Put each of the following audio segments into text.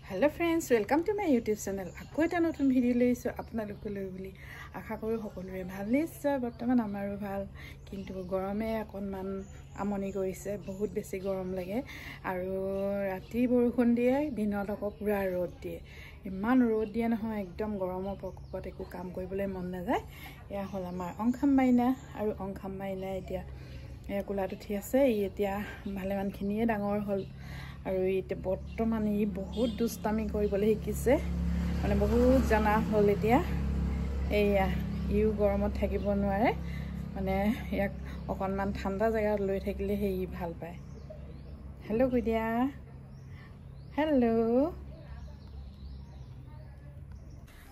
Hello friends, welcome to my YouTube channel. Akko eta notun video লৈছো আপোনালোকলৈ বুলি আশা কৰো সকলোৰে ভাল নিশ্চয় বৰ্তমান আমাৰো ভাল কিন্তু গৰমে অকনমান আমনি কৰিছে বহুত বেছি গৰম লাগে আৰু ৰাতি বৰষুণ দিয়ে দিনত আকৌ পুৰা ৰ'দ দিয়ে ইমান ৰ'দ দিয়ে নহয় একদম গৰমৰ প্ৰকোপত একো কাম কৰিবলৈ মন নাযায় এয়া হল আমাৰ অংখাম মাইনা আৰু অংখাম মাইনা এতিয়া কোলাত উঠি আছে এতিয়া ভালেমান খিনিয়ে ডাঙৰ হল আৰু ইতে বৰ্তমান ই বহুত দুষ্টামি কৰিবলৈ শিকিছে মানে বহুত জানা হল এতিয়া এয়া ইউ গৰমত থাকিব নোৱাৰে মানে ইয়াক অকনমান ঠাণ্ডা জায়গাত লৈ থাকিলে হেই ভাল পায় হেল্ল' গুডিয়া হেল্ল'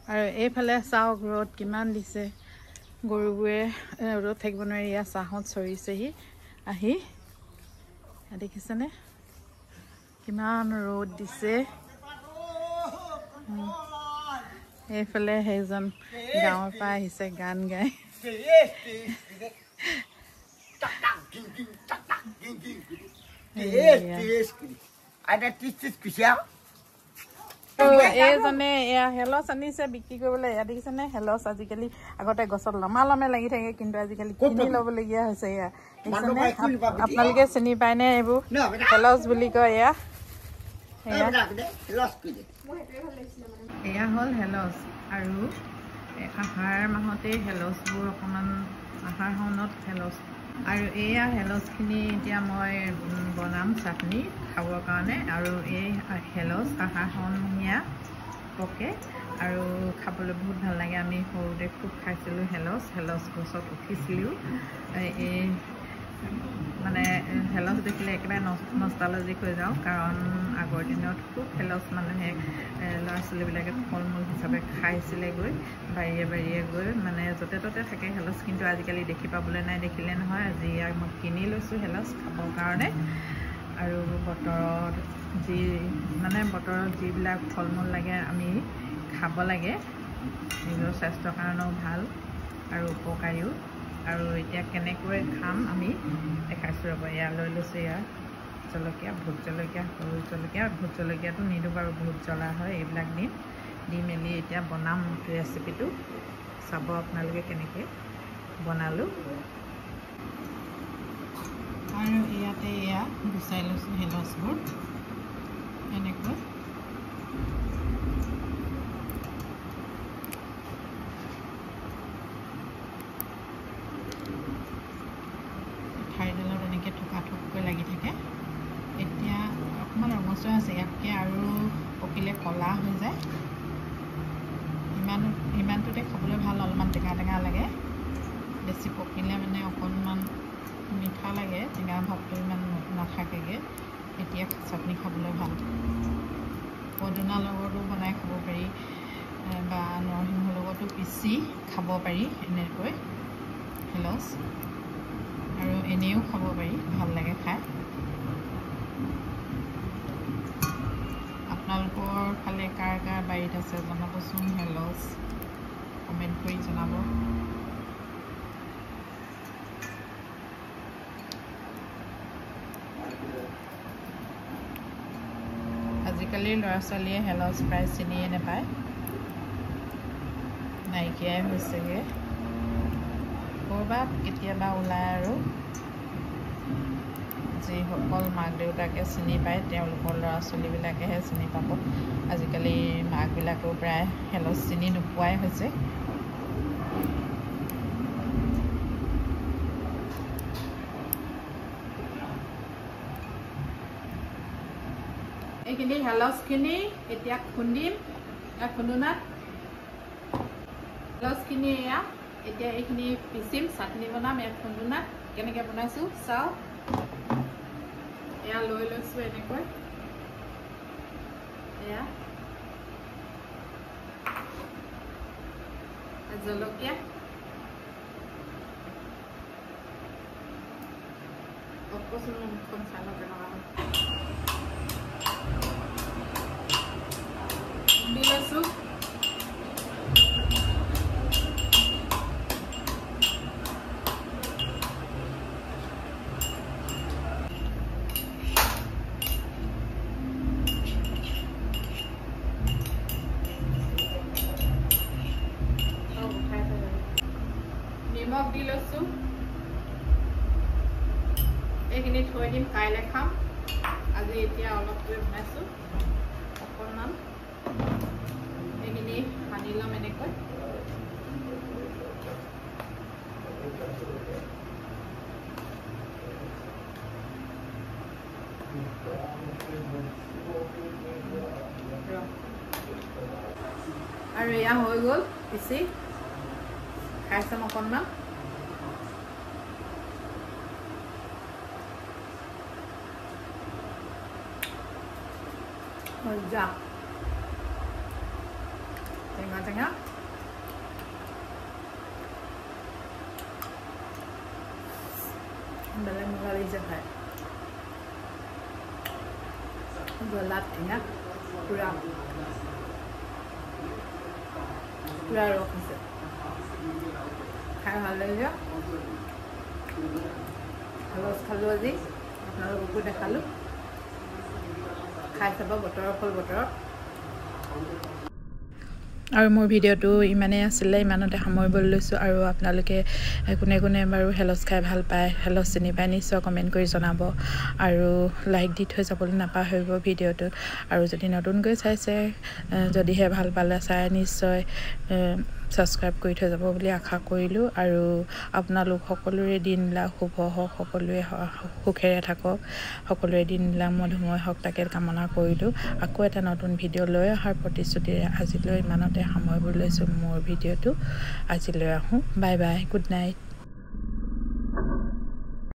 আৰু এইফালে চাওক ৰ'দ কিমান দিছে গৰুৱে ৰ'দ থাকিব নোৱাৰি ইয়া চাহত চৰিছেহি আহি দেখিছেনে কিমান ৰ'দ দিছে এইফালে হেজন গাঁৱৰ পৰা আহিছে গান গাই এইজনে এয়া হেলছ আনিছে বিক্ৰী কৰিবলৈ এয়া দেখিছেনে হেলছ আজিকালি আগতে গছত লমা লমে লাগি থাকে কিন্তু আজিকালি কিনি ল'বলগীয়া হৈছে এয়া দেখিছেনে আপোনালোকে চিনি পায়নে এইবোৰ হেলছ বুলি কয় এয়া এয়া হ'ল হেলছ আৰু আহাৰ মাহতে হেলছবোৰ অকণমান আহাৰ শাওনত হেলছ আৰু এয়া হেলছখিনি এতিয়া মই বনাম চাটনি খাবৰ কাৰণে আৰু এই হেলছ আহাৰ শাওনমহীয়া পকে আৰু খাবলৈ বহুত ভাল লাগে আমি সৰুতে খুব খাইছিলোঁ হেলছ গছত উঠিছিলোঁ এই মানে হেলছ দেখিলে একেবাৰে নষ্টালজিক হৈ যাওঁ কাৰণ আগৰ দিনত খুব হেলছ মানুহে ল'ৰা ছোৱালীবিলাকে ফল মূল হিচাপে খাইছিলে গৈ বাৰীয়ে গৈ মানে য'তে ত'তে থাকে হেলছ কিন্তু আজিকালি দেখি পাবলৈ নাই দেখিলে নহয় আজি ইয়াক মই কিনি লৈছোঁ হেলছ খাবৰ কাৰণে আৰু বতৰত যিবিলাক ফল মূল লাগে আমি খাব লাগে নিজৰ স্বাস্থ্যৰ কাৰণেও ভাল আৰু উপকাৰীও আৰু এতিয়া কেনেকৈ খাম আমি দেখাইছোঁ ৰ'ব এয়া লৈ লৈছোঁ ইয়াৰ জলকীয়া ভোট জলকীয়া সৰু জলকীয়া ভোট জলকীয়াটো নিদিওঁ বাৰু বহুত জ্বলা হয় এইবিলাক দি মেলি এতিয়া বনাম ৰেচিপিটো চাব আপোনালোকে কেনেকৈ বনালোঁ আৰু ইয়াতে এয়া গুচাই লৈছোঁ হেলছবোৰ এনেকৈ ঠাইডালত এনেকৈ থুপকৈ লাগি থাকে এতিয়া অকণমান ৰঙচুৱা আছে ইয়াতকৈ আৰু পকিলে কলা হৈ যায় ইমানটোতে খাবলৈ ভাল অলপমান টেঙা লাগে বেছি পকিলে মানে অকণমান মিঠা লাগে টেঙা ভাৱটো ইমান নাথাকেগৈ এতিয়া চাটনি খাবলৈ ভাল পদিনাৰ লগতো বনাই খাব পাৰি বা নৰসিংহৰ লগতো পিচি খাব পাৰি এনেকৈ হেলছ আৰু এনেও খাব পাৰি ভাল লাগে খাই আপোনালোকৰ ফালে কাৰ বাৰীত আছে জনাবচোন হেলছ কমেণ্ট কৰি জনাব আজিকালি ল'ৰা ছোৱালীয়ে হেলছ প্ৰায় চিনিয়ে নাপায় নাইকিয়াই হৈছেগৈ ক'ৰবাত কেতিয়াবা ওলায় আৰু যিসকল মাক দেউতাকে চিনি পায় তেওঁলোকৰ ল'ৰা ছোৱালীবিলাকেহে চিনি পাব আজিকালি মাকবিলাকেও প্ৰায় হেলছ চিনি নোপোৱাই হৈছে এইখিনি হেলছখিনি এতিয়া খুন্দিম খুন্দুনাত হেলছখিনি এয়া এতিয়া এইখিনি পিচিম চাটনি বনাম ইয়াত খুন্দুনাত কেনেকৈ বনাইছোঁ চাওঁ এয়া লৈ লৈছোঁ এনেকৈ এয়া জলকীয়া অকচোন মুখখন চালক কেনেকুৱা হয় দি লৈছোঁ লৈছো এইখিনি থৈ দিম কাইলে খাম আজি এতিয়া অলপ কৰি বনাইছো অকণমান এইখিনি সানি ল'ম এনেকৈ আৰু এয়া হৈ গ'ল পিছি খাই চাম অকণমান যা টেঙা টেঙা বেলেগ মজা লাগিছে খাই জ্বলাত টেঙা পুৰা পুৰা ৰস আছে খাই ভাল লাগিছে হালচ খালোঁ আজি আপোনালোককো দেখালোঁ খাই চাব বতৰৰ ফল বতৰৰ আৰু মোৰ ভিডিঅ'টো ইমানেই আছিলে ইমানতে সামৰিবলৈ লৈছোঁ আৰু আপোনালোকে কোনে কোনে বাৰু হেলচ খাই ভাল পায় হেলচ চিনি পায় নিশ্চয় কমেণ্ট কৰি জনাব আৰু লাইক দি থৈ যাবলৈ নাপাহৰিব ভিডিঅ'টোত আৰু যদি নতুনকৈ চাইছে যদিহে ভাল পালে চাই নিশ্চয় ছাবস্ক্ৰাইব কৰি থৈ যাব বুলি আশা কৰিলোঁ আৰু আপোনালোক সকলোৰে দিনবিলাক শুভ হওক সকলোৱে সুখেৰে থাকক সকলোৰে দিনবিলাক মধুময় হওক তাকে কামনা কৰিলোঁ আকৌ এটা নতুন ভিডিঅ' লৈ অহাৰ প্ৰতিশ্ৰুতিৰে আজিলৈ ইমানতে সামৰিবলৈ লৈছোঁ মোৰ ভিডিঅ'টো আজিলৈ আহোঁ বাই বাই গুড নাইট